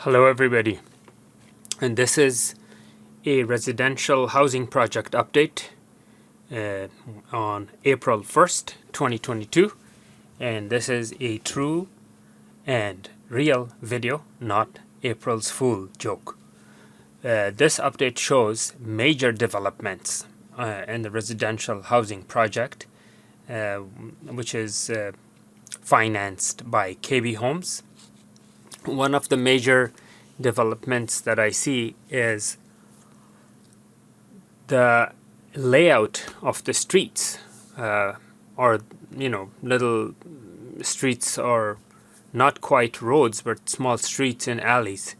Hello everybody, and this is a residential housing project update on April 1st, 2022, and this is a true and real video, not April's Fool joke. This update shows major developments in the residential housing project, which is financed by KB Homes. One of the major developments that I see is the layout of the streets, or little streets, or not quite roads but small streets and alleys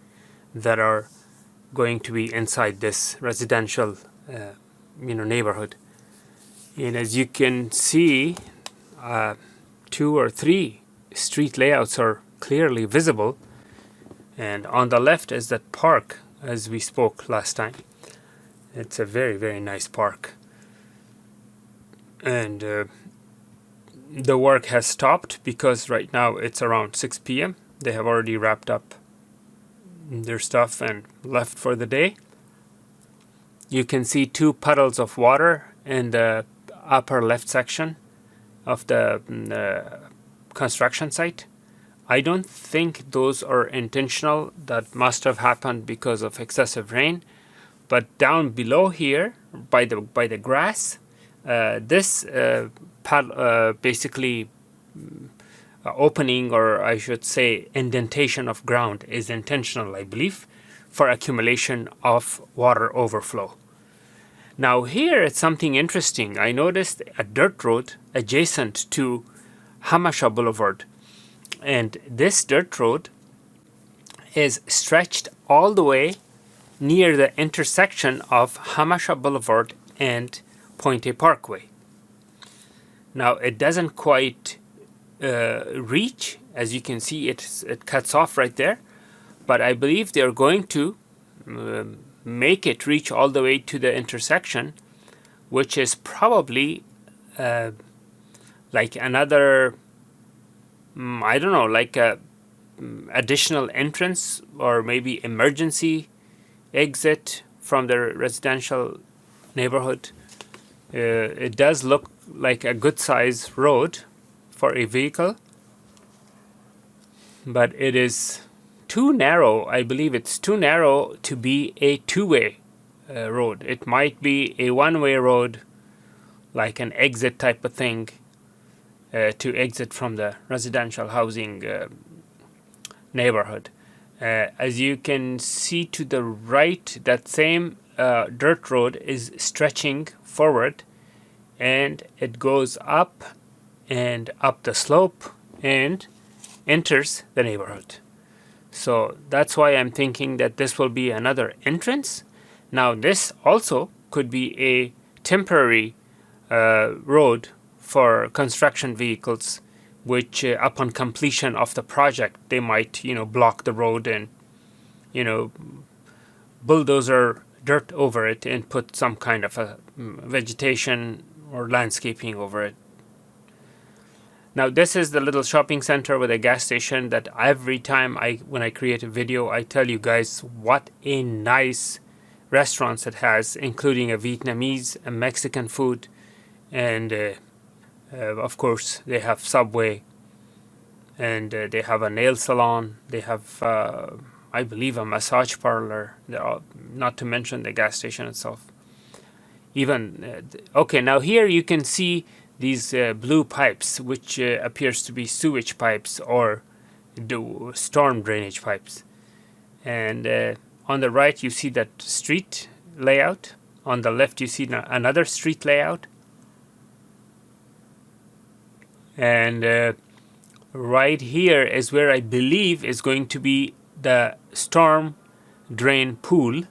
that are going to be inside this residential neighborhood. And as you can see, 2 or 3 street layouts are clearly visible. And on the left is that park, as we spoke last time. It's a very, very nice park. And the work has stopped because right now it's around 6 p.m. They have already wrapped up their stuff and left for the day. You can see 2 puddles of water in the upper left section of the construction site. I don't think those are intentional. That must have happened because of excessive rain. But down below here, by the grass, this basically opening, or I should say indentation of ground, is intentional, I believe, for accumulation of water overflow. Now here it's something interesting. I noticed a dirt road adjacent to Hamasha Boulevard. And this dirt road is stretched all the way near the intersection of Hamasha Boulevard and Point A Parkway. Now it doesn't quite reach, as you can see, it cuts off right there, but I believe they're going to make it reach all the way to the intersection, which is probably like another, I don't know, like a additional entrance or maybe emergency exit from the residential neighborhood. It does look like a good size road for a vehicle, but it is too narrow. I believe it's too narrow to be a two-way road. It might be a one-way road, like an exit type of thing, to exit from the residential housing neighborhood. As you can see to the right, that same dirt road is stretching forward, and it goes up and up the slope and enters the neighborhood. So that's why I'm thinking that this will be another entrance. Now this also could be a temporary road for construction vehicles, which upon completion of the project they might block the road and bulldozer dirt over it and put some kind of a vegetation or landscaping over it. Now this is the little shopping center with a gas station that every time when I create a video, I tell you guys what a nice restaurants it has, including a Vietnamese, a Mexican food, and of course they have Subway, and they have a nail salon. They have I believe a massage parlor, not to mention the gas station itself. Even okay, now here you can see these blue pipes, which appears to be sewage pipes or storm drainage pipes. And on the right you see that street layout. On the left you see another street layout. And right here is where I believe is going to be the storm drain pool,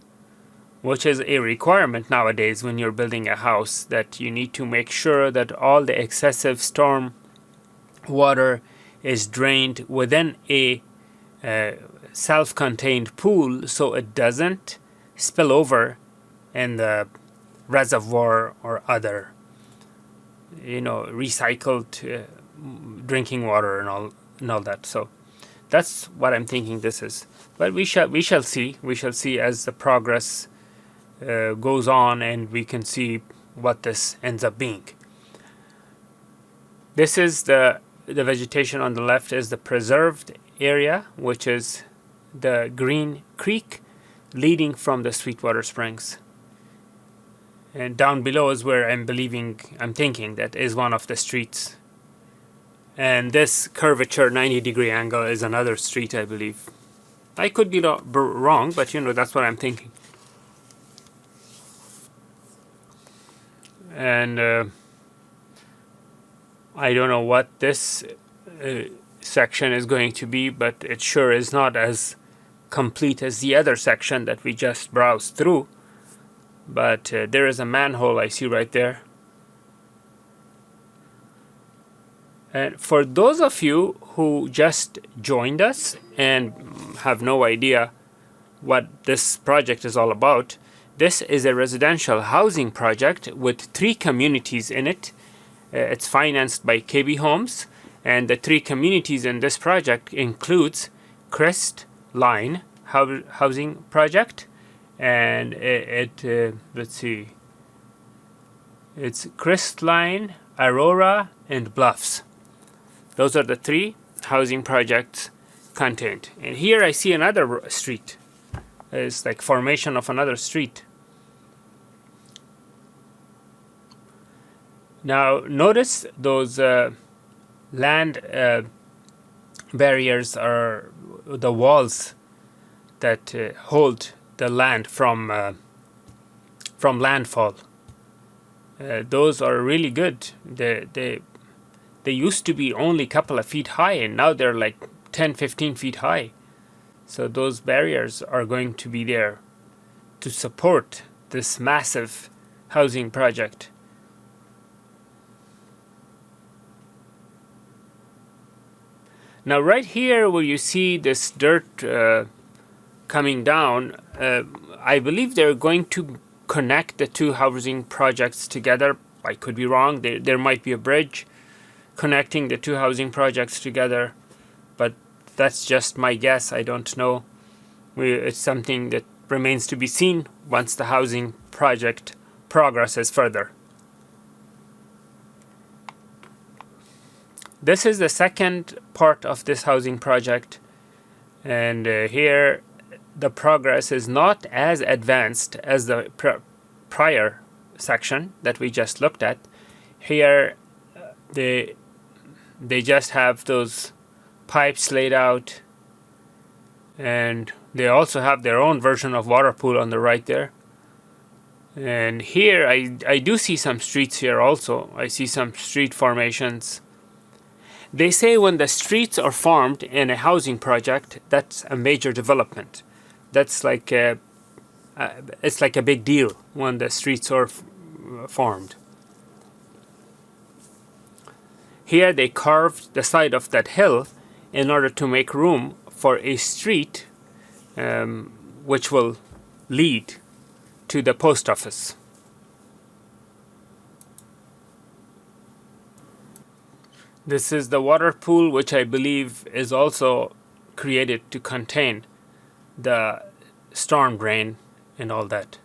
which is a requirement nowadays when you're building a house, that you need to make sure that all the excessive storm water is drained within a self-contained pool, so it doesn't spill over in the reservoir or other recycled drinking water and all that. So That's what I'm thinking this is. But we shall see. We shall see as the progress goes on, and we can see what this ends up being. This is the vegetation on the left is the preserved area, which is the Green Creek leading from the Sweetwater Springs. And down below is where I'm thinking that is one of the streets. And this curvature 90-degree angle is another street, I believe. I could be wrong, but that's what I'm thinking. And I don't know what this section is going to be, but it sure is not as complete as the other section that we just browsed through. But there is a manhole I see right there. And for those of you who just joined us and have no idea what this project is all about, this is a residential housing project with 3 communities in it. It's financed by KB Homes, and the 3 communities in this project includes Crestline housing project, and let's see, it's Crestline, Aurora, and Bluffs. Those are the 3 housing projects contained. And here I see another street. It's like formation of another street. Now notice those land barriers are the walls that hold the land from landfall. Those are really good. They used to be only a couple of feet high, and now they're like 10-15 feet high. So those barriers are going to be there to support this massive housing project. Now right here where you see this dirt coming down, I believe they're going to connect the 2 housing projects together. I could be wrong. There might be a bridge connecting the 2 housing projects together, but that's just my guess. I don't know. It's something that remains to be seen once the housing project progresses further. This is the second part of this housing project, and here the progress is not as advanced as the prior section that we just looked at. Here they just have those pipes laid out, and they also have their own version of water pool on the right there. And here I do see some streets here also. I see some street formations. They say when the streets are formed in a housing project, that's a major development. That's like it's like a big deal when the streets are formed. Here they carved the side of that hill in order to make room for a street which will lead to the post office. This is the water pool, which I believe is also created to contain the storm drain and all that.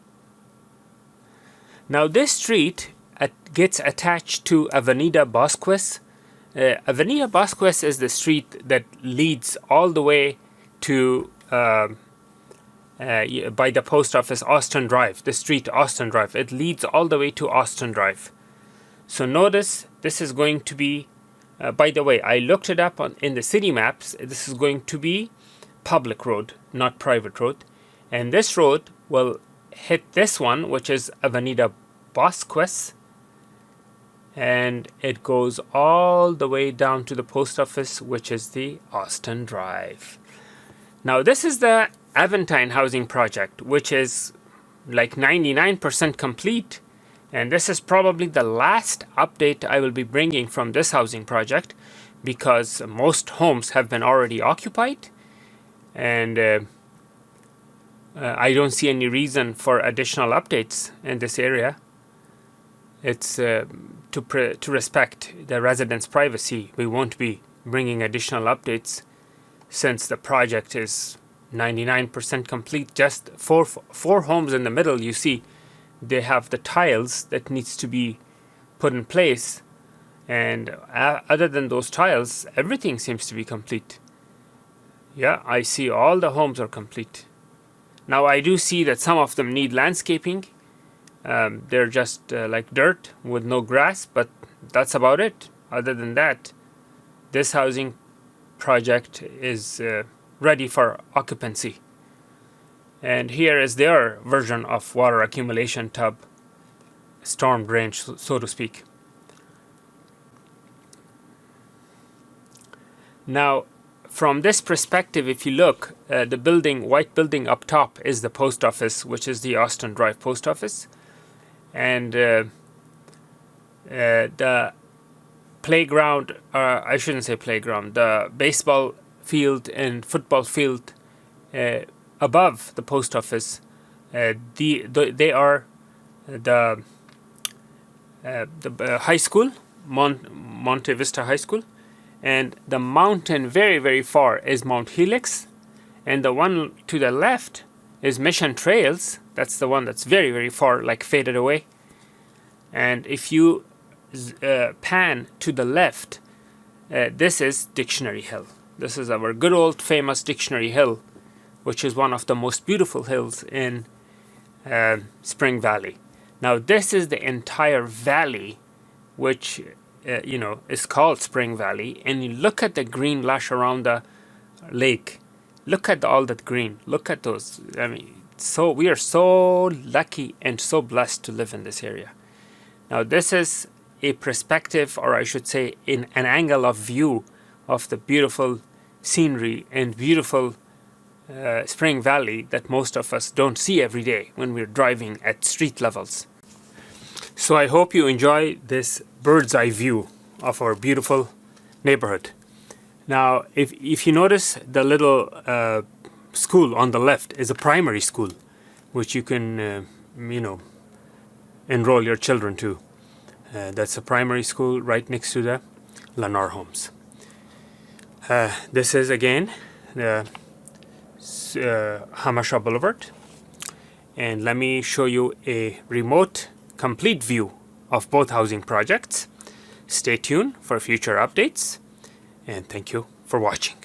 Now this street gets attached to Avenida Bosques. Avenida Bosques is the street that leads all the way to by the post office, Austin Drive, the street Austin Drive. It leads all the way to Austin Drive. So notice this is going to be, by the way, I looked it up in the city maps. This is going to be public road, not private road. And this road will hit this one, which is Avenida Bosques. And it goes all the way down to the post office, which is the Austin Drive. Now this is the Aventine housing project, which is like 99% complete. And this is probably the last update I will be bringing from this housing project, because most homes have been already occupied. And I don't see any reason for additional updates in this area. It's to respect the residents' privacy. We won't be bringing additional updates since the project is 99% complete. Just four homes in the middle, you see they have the tiles that needs to be put in place, and other than those tiles, everything seems to be complete. Yeah, I see all the homes are complete. Now I do see that some of them need landscaping. They're just like dirt with no grass, but that's about it. Other than that, this housing project is ready for occupancy. And here is their version of water accumulation tub, storm drain, so to speak. Now, from this perspective, if you look, the building, white building up top is the post office, which is the Austin Drive post office. And the playground, I shouldn't say playground, the baseball field and football field above the post office, they are the high school, Monte Vista High School. And the mountain very, very far is Mount Helix. And the one to the left is Mission Trails. That's the one that's very, very far, like faded away. And if you pan to the left, this is Dictionary Hill. This is our good old famous Dictionary Hill, which is one of the most beautiful hills in Spring Valley. Now, this is the entire valley, which is called Spring Valley. And you look at the green lush around the lake. Look at all that green. Look at those. I mean, so we are so lucky and so blessed to live in this area. Now, this is a perspective, or I should say, in an angle of view of the beautiful scenery and beautiful Spring Valley that most of us don't see every day when we're driving at street levels. So I hope you enjoy this bird's eye view of our beautiful neighborhood. Now, if you notice, the little school on the left is a primary school, which you can, enroll your children to. That's a primary school right next to the Lannar homes. This is again the Hamasha Boulevard. And let me show you a remote complete view of both housing projects. Stay tuned for future updates, and thank you for watching.